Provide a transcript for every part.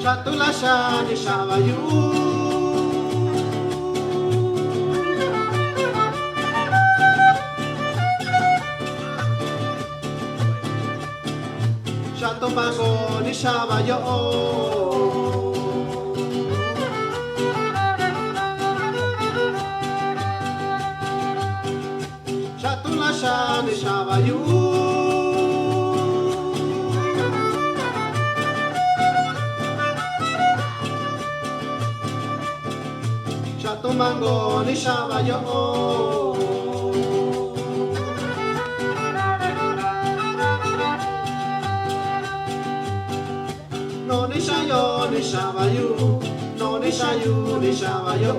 Shatulasha ni shabayu Shatumango ni shabayo Shatulasha ni shabayu Shatumango ni shabayo No ni shayo ni shabayu No ni shayu ni shabayo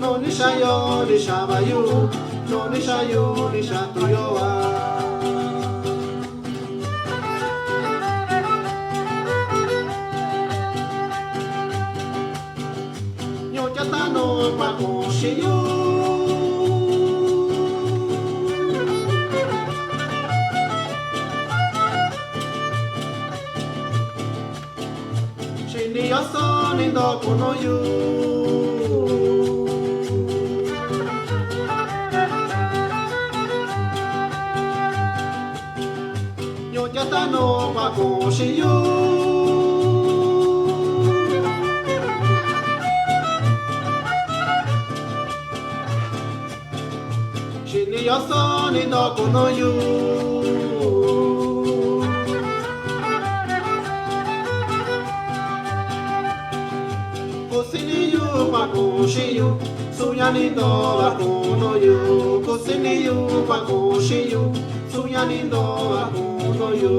No ni shayo ni shabayu No ni shayu ni shatuyo No pa con shiyu Shini yoso ni do kuno yu Yo yata no pa con shiyu Shini yoso ni no kuno yu Kusini yu pa kushi yu Suya ni do wa kuno yu Kusini yu pa kushi yu Suya ni do wa kuno yu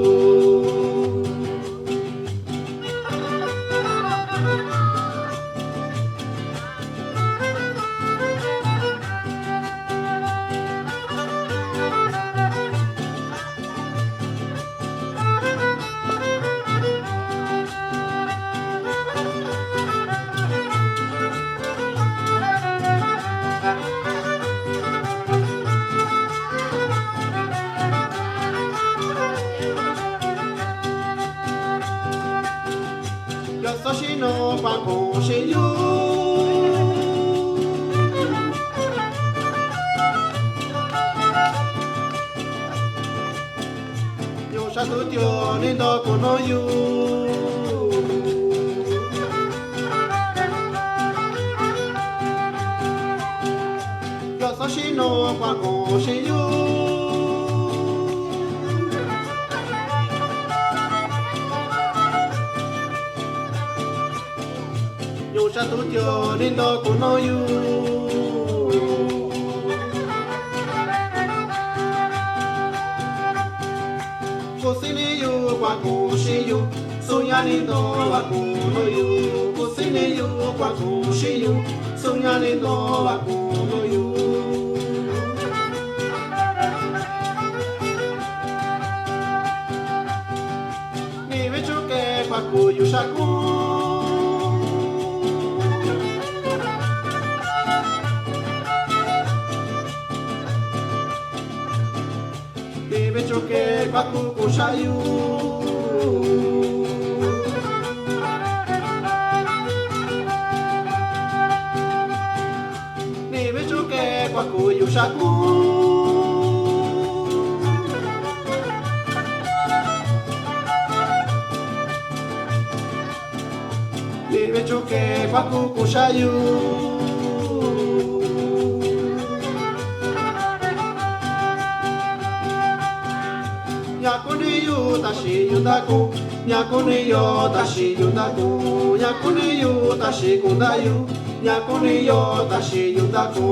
Yososhi no pa kushi yu Yosha tutyo ni do kuno yu Yososhi no pa kushi yu Yosha tutyo ni do kuno yu Kusini yu kwa kushi yu Suya ni do wa kuno yu Kusini yu kwa kushi yu Suya ni do wa kuno yu Ni vichuke kwa kuyu shaku Nibe choke baku kushayu Nibe choke baku yushaku Nibe choke baku kushayu Yakuni yu tashi yundaku Yakuni yo tashi yundaku Yakuni yu tashi kundayu Yakuni yo tashi yundaku